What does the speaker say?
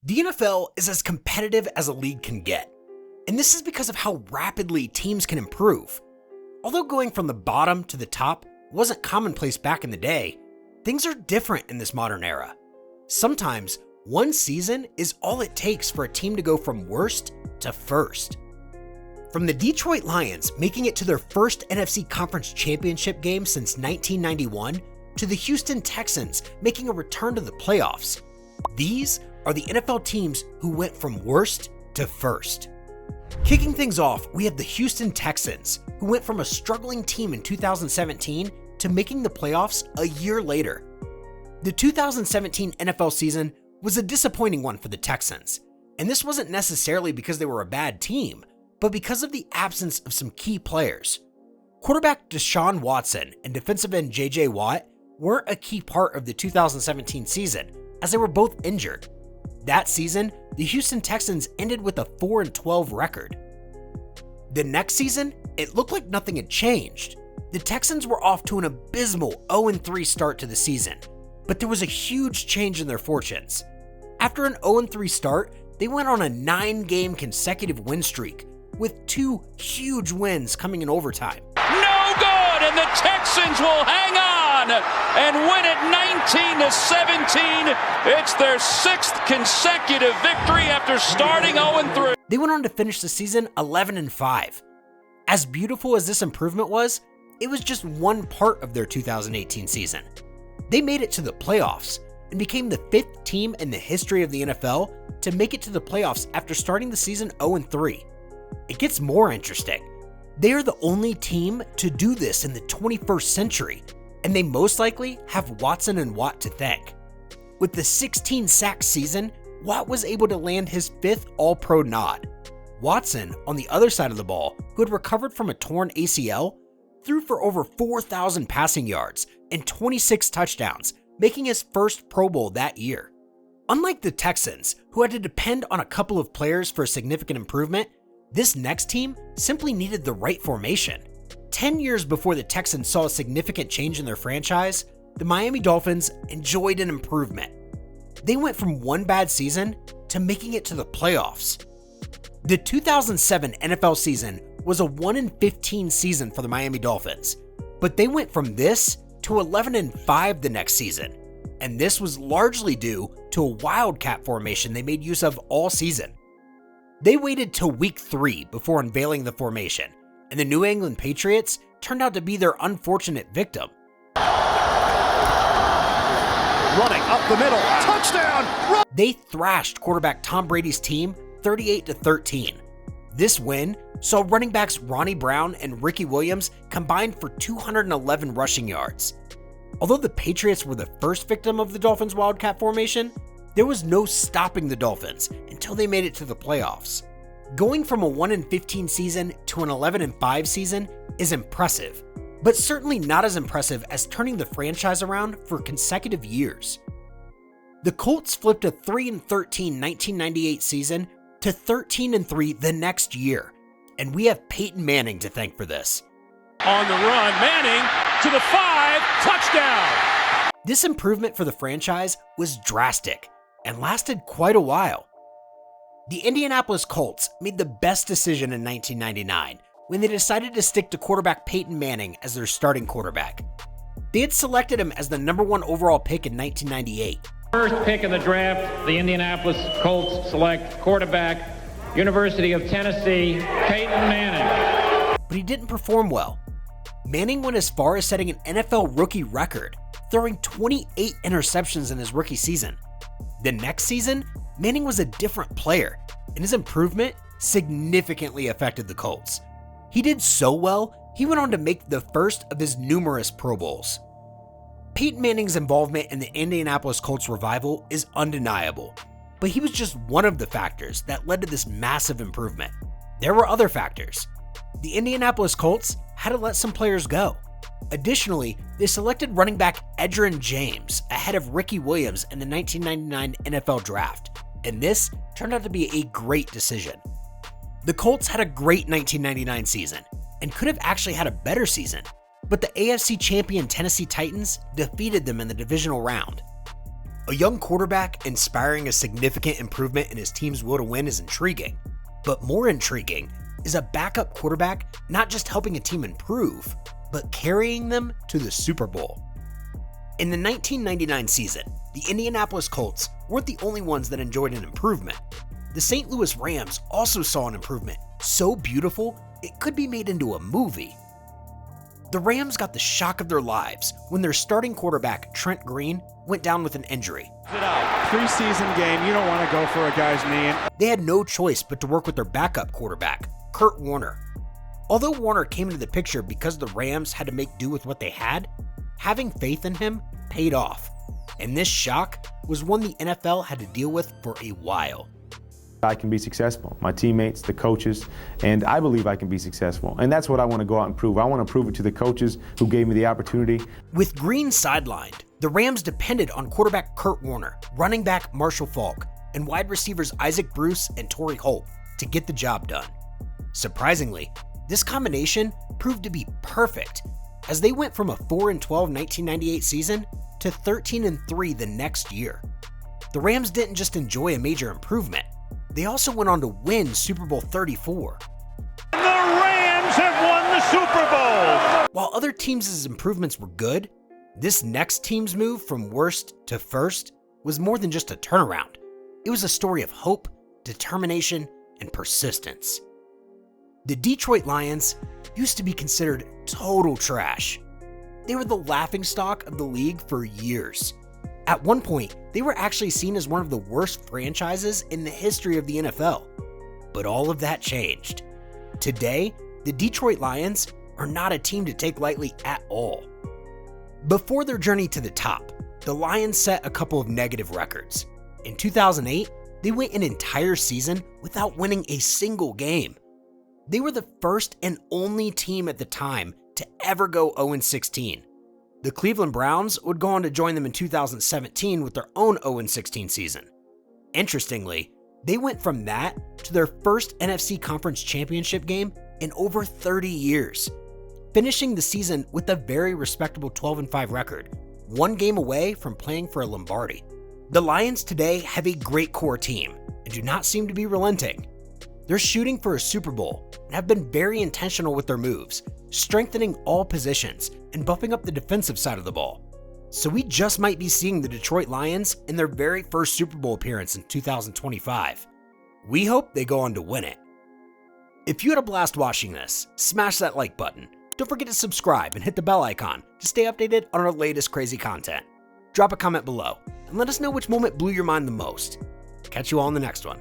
The NFL is as competitive as a league can get, and this is because of how rapidly teams can improve. Although going from the bottom to the top wasn't commonplace back in the day, things are different in this modern era. Sometimes, one season is all it takes for a team to go from worst to first. From the Detroit Lions making it to their first NFC Conference Championship game since 1991, to the Houston Texans making a return to the playoffs, these are the NFL teams who went from worst to first. Kicking things off, we have the Houston Texans, who went from a struggling team in 2017 to making the playoffs a year later. The 2017 NFL season was a disappointing one for the Texans, and this wasn't necessarily because they were a bad team, but because of the absence of some key players. Quarterback Deshaun Watson and defensive end J.J. Watt weren't a key part of the 2017 season, as they were both injured. That season, the Houston Texans ended with a 4-12 record. The next season, it looked like nothing had changed. The Texans were off to an abysmal 0-3 start to the season, but there was a huge change in their fortunes. After an 0-3 start, they went on a 9-game consecutive win streak, with 2 huge wins coming in overtime. No good, and the Texans will hang on and win it 19-17. It's their 6th consecutive victory after starting 0-3. They went on to finish the season 11-5. As beautiful as this improvement was, it was just one part of their 2018 season. They made it to the playoffs and became the 5th team in the history of the NFL to make it to the playoffs after starting the season 0-3. It gets more interesting. They are the only team to do this in the 21st century, and they most likely have Watson and Watt to thank. With the 16-sack season, Watt was able to land his 5th All-Pro nod. Watson, on the other side of the ball, who had recovered from a torn ACL, threw for over 4,000 passing yards and 26 touchdowns, making his first Pro Bowl that year. Unlike the Texans, who had to depend on a couple of players for a significant improvement, this next team simply needed the right formation. 10 years before the Texans saw a significant change in their franchise, the Miami Dolphins enjoyed an improvement. They went from one bad season to making it to the playoffs. The 2007 NFL season was a 1-15 season for the Miami Dolphins, but they went from this to 11-5 the next season, and this was largely due to a wildcat formation they made use of all season. They waited till week 3 before unveiling the formation, and the New England Patriots turned out to be their unfortunate victim. Running up the middle, touchdown! They thrashed quarterback Tom Brady's team 38-13. This win saw running backs Ronnie Brown and Ricky Williams combined for 211 rushing yards. Although the Patriots were the first victim of the Dolphins' wildcat formation, there was no stopping the Dolphins until they made it to the playoffs. Going from a 1-15 season to an 11-5 season is impressive, but certainly not as impressive as turning the franchise around for consecutive years. The Colts flipped a 3-13 1998 season to 13-3 the next year, and we have Peyton Manning to thank for this. On the run, Manning to the 5, touchdown! This improvement for the franchise was drastic and lasted quite a while. The Indianapolis Colts made the best decision in 1999 when they decided to stick to quarterback Peyton Manning as their starting quarterback. They had selected him as the number 1 overall pick in 1998. First pick in the draft, the Indianapolis Colts select quarterback, University of Tennessee, Peyton Manning. But he didn't perform well. Manning went as far as setting an NFL rookie record, throwing 28 interceptions in his rookie season. The next season, Manning was a different player, and his improvement significantly affected the Colts. He did so well, he went on to make the first of his numerous Pro Bowls. Peyton Manning's involvement in the Indianapolis Colts revival is undeniable, but he was just one of the factors that led to this massive improvement. There were other factors. The Indianapolis Colts had to let some players go. Additionally, they selected running back Edgerrin James ahead of Ricky Williams in the 1999 NFL Draft, and this turned out to be a great decision. The Colts had a great 1999 season and could have actually had a better season, but the AFC champion Tennessee Titans defeated them in the divisional round. A young quarterback inspiring a significant improvement in his team's will to win is intriguing, but more intriguing is a backup quarterback not just helping a team improve, but carrying them to the Super Bowl. In the 1999 season, the Indianapolis Colts weren't the only ones that enjoyed an improvement. The St. Louis Rams also saw an improvement so beautiful it could be made into a movie. The Rams got the shock of their lives when their starting quarterback, Trent Green, went down with an injury. Preseason game, you don't want to go for a guy's knee. They had no choice but to work with their backup quarterback, Kurt Warner. Although Warner came into the picture because the Rams had to make do with what they had, having faith in him paid off, and this shock was one the NFL had to deal with for a while. I can be successful. My teammates, the coaches, and I believe I can be successful. And that's what I want to go out and prove. I want to prove it to the coaches who gave me the opportunity. With Green sidelined, the Rams depended on quarterback Kurt Warner, running back Marshall Faulk, and wide receivers Isaac Bruce and Torrey Holt to get the job done. Surprisingly, this combination proved to be perfect, as they went from a 4-12 1998 season to 13-3 the next year. The Rams didn't just enjoy a major improvement, they also went on to win Super Bowl 34. The Rams have won the Super Bowl! While other teams' improvements were good, this next team's move from worst to first was more than just a turnaround. It was a story of hope, determination, and persistence. The Detroit Lions used to be considered total trash. They were the laughingstock of the league for years. At one point, they were actually seen as one of the worst franchises in the history of the NFL. But all of that changed. Today, the Detroit Lions are not a team to take lightly at all. Before their journey to the top, the Lions set a couple of negative records. In 2008, they went an entire season without winning a single game. They were the first and only team at the time to ever go 0-16. The Cleveland Browns would go on to join them in 2017 with their own 0-16 season. Interestingly, they went from that to their first NFC Conference Championship game in over 30 years, finishing the season with a very respectable 12-5 record, one game away from playing for a Lombardi. The Lions today have a great core team and do not seem to be relenting. They're shooting for a Super Bowl and have been very intentional with their moves, strengthening all positions and buffing up the defensive side of the ball. So we just might be seeing the Detroit Lions in their very first Super Bowl appearance in 2025. We hope they go on to win it. If you had a blast watching this, smash that like button. Don't forget to subscribe and hit the bell icon to stay updated on our latest crazy content. Drop a comment below and let us know which moment blew your mind the most. Catch you all in the next one.